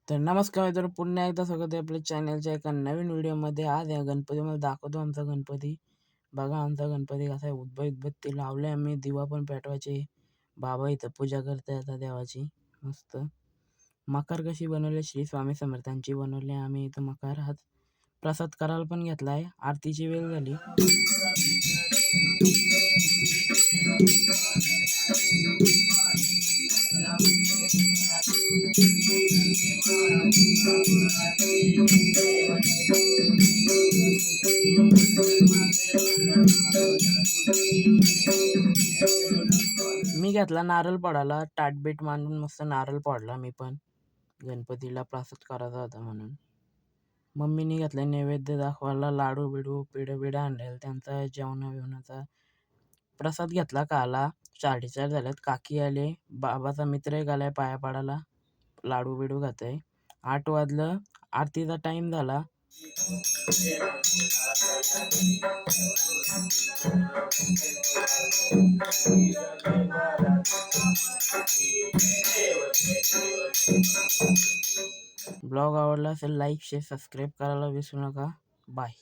तर नमस्कार मित्रांनो, पुन्हा एकदा स्वागत आहे आपल्या चॅनलच्या एका नवीन व्हिडिओमध्ये. आज या गणपतीमध्ये दाखवतो आमचा गणपती. बघा आमचा गणपती कसा आहे, उदबत्ती लावले आम्ही, दिवा पण पेटवायचे. बाबा इथं पूजा करते आता देवाची. मस्त मकर कशी बनवली, श्री स्वामी समर्थांची बनवली आम्ही इथं मकर. आज प्रसाद करायला पण घेतलाय, आरतीची वेळ झाली. मी घेतला नारळ पडायला, ताटबीट मांडून मस्त नारळ पडला मी पण. गणपतीला प्रसाद करायचा होता म्हणून. मम्मीने घेतला नैवेद्य दाखवायला, लाडू बिडू पेढे आणले त्यांचा जेवणाचा प्रसाद घेतला. काला 4:30 झाल्यात, काकी आले, बाबाचा मित्र एक आलाय पाया पाडायला, लाडू बिडू खाते. 8 वाजलं, आरतीचा टाइम झाला. ब्लॉग आवडला असेल लाईक शेअर सबस्क्राईब करायला विसरू नका. बाय.